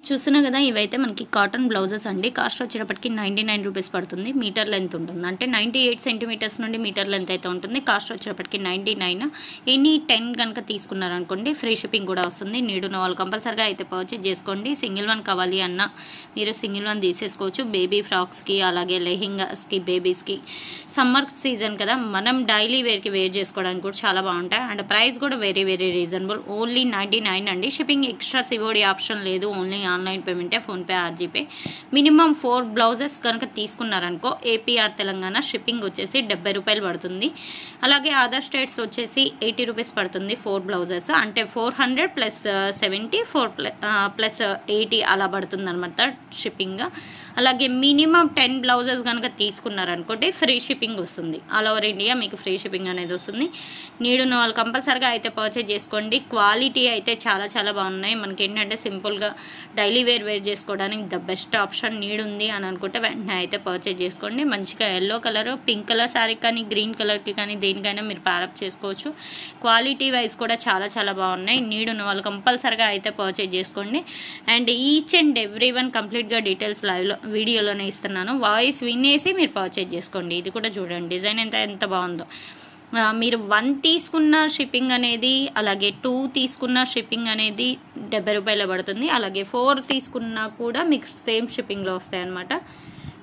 చూస్తున్నారు కదా, ఇవైతే మనకి కాటన్ బ్లౌజెస్ అండి. కాస్ట్ వచ్చేటప్పటికి 99 రూపీస్ పడుతుంది. మీటర్ లెంత్ ఉంటుంది, అంటే 98 సెంటీమీటర్స్ నుండి మీటర్ లెంత్ అయితే ఉంటుంది. కాస్ట్ వచ్చేటప్పటికి 99. ఎనీ 10 కనుక తీసుకున్నారనుకోండి ఫ్రీ షిప్పింగ్ కూడా వస్తుంది. నీడున్న వాళ్ళు కంపల్సరిగా అయితే పర్చేజ్ చేసుకోండి. సింగిల్ వన్ కావాలి అన్న మీరు సింగిల్ వన్ తీసేసుకోవచ్చు. బేబీ ఫ్రాక్స్కి, అలాగే లెహింగాస్కి, బేబీస్కి సమ్మర్ సీజన్ కదా, మనం డైలీ వేర్కి వేర్ చేసుకోవడానికి కూడా చాలా బాగుంటాయి. అండ్ ప్రైస్ కూడా వెరీ వెరీ రీజనబుల్, ఓన్లీ 99 అండి. షిప్పింగ్ ఎక్స్ట్రా సివోడి ఆప్షన్ లేదు, only online పేమెంటే, PhonePe, ఆర్జీపే. Minimum 4 blouses కనుక తీసుకున్నారనుకో ఏపీఆర్ తెలంగాణ షిప్పింగ్ వచ్చేసి 70 రూపాయలు పడుతుంది. అలాగే అదర్ స్టేట్స్ వచ్చేసి 80 రూపీస్ పడుతుంది 4 బ్లౌజెస్, అంటే 400 ప్లస్ 70 ప్లస్ 80 అలా పడుతుంది అనమాట షిప్పింగ్. అలాగే మినిమం 10 బ్లౌజెస్ కనుక తీసుకున్నారనుకోండి ఫ్రీ షిప్పింగ్ వస్తుంది. ఆల్ ఓవర్ ఇండియా మీకు ఫ్రీ షిప్పింగ్ అనేది వస్తుంది. నీడున్న వాళ్ళు కంపల్సరిగా అయితే పర్చేజ్ చేసుకోండి. క్వాలిటీ అయితే చాలా చాలా బాగున్నాయి. మనకి ఏంటంటే సింపుల్గా డైలీ వేర్ చేసుకోవడానికి ద బెస్ట్ ఆప్షన్ నీడ్ ఉంది అని అనుకుంటే వెంటనే అయితే పర్చేజ్ చేసుకోండి. మంచిగా yellow colour, pink colour sari కానీ, గ్రీన్ కలర్కి కానీ దేనికైనా మీరు ప్యారప్ చేసుకోవచ్చు. క్వాలిటీ వైజ్ కూడా చాలా చాలా బాగున్నాయి. నీడ్ ఉన్న వాళ్ళు కంపల్సరిగా అయితే పర్చేజ్ చేసుకోండి. And each and every one కంప్లీట్గా డీటెయిల్స్ లైవ్లో వీడియోలోనే ఇస్తున్నాను. వాయిస్ వినేసి మీరు పర్చేజ్ చేసుకోండి. ఇది కూడా చూడండి, డిజైన్ ఎంత బాగుందో. మీరు 1 తీసుకున్న షిప్పింగ్ అనేది, అలాగే 2 తీసుకున్న షిప్పింగ్ అనేది 70 రూపాయలు పడుతుంది. అలాగే 4 తీసుకున్నా కూడా మీకు సేమ్ షిప్పింగ్లో వస్తాయి అన్నమాట.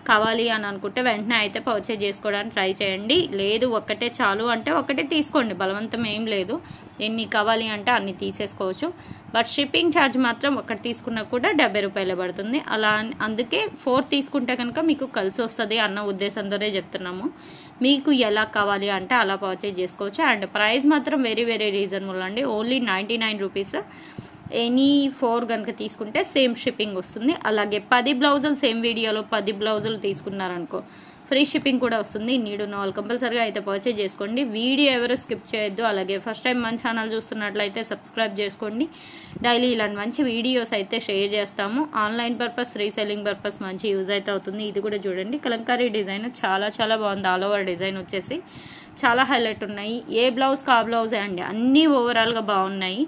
కావాలి అని అనుకుంటే వెంటనే అయితే పర్చేజ్ చేసుకోవడానికి ట్రై చేయండి. లేదు ఒక్కటే చాలు అంటే ఒకటే తీసుకోండి, బలవంతం ఏం లేదు. ఎన్ని కావాలి అంటే అన్ని తీసేసుకోవచ్చు. బట్ షిప్పింగ్ ఛార్జ్ మాత్రం ఒకటి తీసుకున్నా కూడా 70 రూపాయలే పడుతుంది. అలా అందుకే 4 తీసుకుంటే కనుక మీకు కలిసి వస్తుంది అన్న ఉద్దేశంతోనే చెప్తున్నాము. మీకు ఎలా కావాలి అంటే అలా పర్చేజ్ చేసుకోవచ్చు. అండ్ ప్రైస్ మాత్రం వెరీ వెరీ రీజనబుల్ అండి, ఓన్లీ 99 రూపీస్. ఎనీ 4 కనుక తీసుకుంటే సేమ్ షిప్పింగ్ వస్తుంది. అలాగే 10 బ్లౌజులు సేమ్ వీడియోలో 10 బ్లౌజులు తీసుకున్నారనుకో ఫ్రీ షిప్పింగ్ కూడా వస్తుంది. నీడ్ ఉన్న వాళ్ళు కంపల్సరిగా అయితే పర్చేజ్ చేసుకోండి. వీడియో ఎవరు స్కిప్ చేయొద్దు. అలాగే ఫస్ట్ టైం మన ఛానల్ చూస్తున్నట్లయితే సబ్స్క్రైబ్ చేసుకోండి. డైలీ ఇలాంటి మంచి వీడియోస్ అయితే షేర్ చేస్తాము. ఆన్లైన్ పర్పస్, రీసెల్లింగ్ పర్పస్ మంచి యూజ్ అయితే అవుతుంది. ఇది కూడా చూడండి, కలంకారీ డిజైన్ చాలా చాలా బాగుంది. ఆల్ ఓవర్ డిజైన్ వచ్చేసి చాలా హైలైట్ ఉన్నాయి. ఏ బ్లౌజ్కి ఆ బ్లౌజే అండి, అన్నీ ఓవరాల్గా బాగున్నాయి.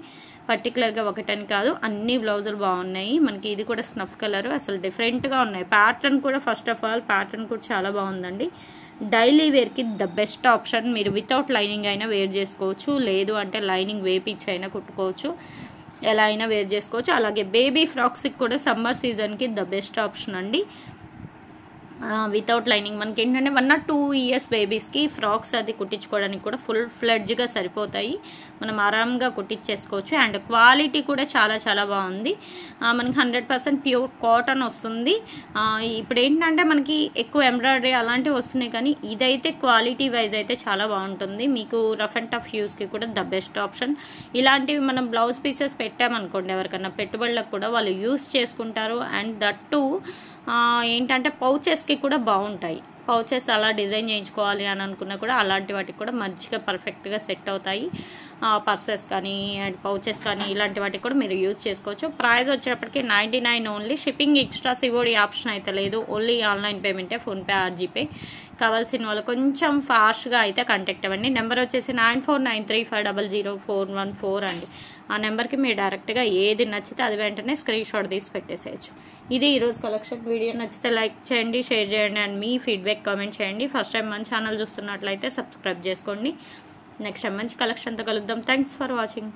పర్టికులర్గా ఒకటని కాదు, అన్ని బ్లౌజులు బాగున్నాయి. మనకి ఇది కూడా స్నఫ్ కలర్, అసలు డిఫరెంట్గా ఉన్నాయి. ప్యాటర్న్ కూడా ఫస్ట్ ఆఫ్ ఆల్ ప్యాటర్న్ కూడా చాలా బాగుందండి. డైలీ వేర్కి ద బెస్ట్ ఆప్షన్. మీరు వితౌట్ లైనింగ్ అయినా వేర్ చేసుకోవచ్చు, లేదు అంటే లైనింగ్ వేపిచ్చి అయినా కుట్టుకోవచ్చు, ఎలా అయినా వేర్ చేసుకోవచ్చు. అలాగే బేబీ ఫ్రాక్స్కి కూడా సమ్మర్ సీజన్కి ద బెస్ట్ ఆప్షన్ అండి. వితౌట్ లైనింగ్ మనకి ఏంటంటే 1 or 2 ఇయర్స్ బేబీస్కి ఫ్రాక్స్ అది కుట్టించుకోవడానికి కూడా ఫుల్ ఫ్లెడ్జ్గా సరిపోతాయి. మనం ఆరాంగా కుట్టించేసుకోవచ్చు. అండ్ క్వాలిటీ కూడా చాలా చాలా బాగుంది. మనకి 100% ప్యూర్ కాటన్ వస్తుంది. ఇప్పుడు ఏంటంటే మనకి ఎక్కువ ఎంబ్రాయిడరీ అలాంటివి వస్తున్నాయి, కానీ ఇదైతే క్వాలిటీ వైజ్ అయితే చాలా బాగుంటుంది. మీకు రఫ్ అండ్ టఫ్ యూస్కి కూడా ద బెస్ట్ ఆప్షన్. ఇలాంటివి మనం బ్లౌజ్ పీసెస్ పెట్టామనుకోండి ఎవరికన్నా పెట్టుబడులకు కూడా వాళ్ళు యూస్ చేసుకుంటారు. అండ్ దట్టు ఏంటంటే పౌచెస్కి కూడా బాగుంటాయి. పౌచెస్ అలా డిజైన్ చేయించుకోవాలి అని అనుకున్నా కూడా అలాంటి వాటికి కూడా మంచిగా పర్ఫెక్ట్గా సెట్ అవుతాయి. పర్సెస్ కానీ అండ్ పౌచెస్ కానీ ఇలాంటి వాటికి కూడా మీరు యూజ్ చేసుకోవచ్చు. ప్రైస్ వచ్చేటప్పటికి 99 only. Shipping extra COD option అయితే లేదు, ఓన్లీ ఆన్లైన్ పేమెంటే, ఫోన్పే, ఆర్జీపే. కావాల్సిన వాళ్ళు కొంచెం ఫాస్ట్గా అయితే కాంటాక్ట్ అవ్వండి. నెంబర్ వచ్చేసి 9493500414 అండి. ఆ నెంబర్కి మీరు డైరెక్ట్గా ఏది నచ్చితే అది వెంటనే స్క్రీన్ షాట్ తీసి పెట్టేసేయచ్చు. ఇది ఈరోజు కలెక్షన్. వీడియో నచ్చితే లైక్ చేయండి, షేర్ చేయండి అండ్ మీ ఫీడ్బ్యాక్ కామెంట్ చేయండి. ఫస్ట్ టైం మన ఛానల్ చూస్తున్నట్లయితే సబ్స్క్రైబ్ చేసుకోండి. నెక్స్ట్ టైం మంచి కలెక్షన్తో కలుద్దాం. Thanks for watching.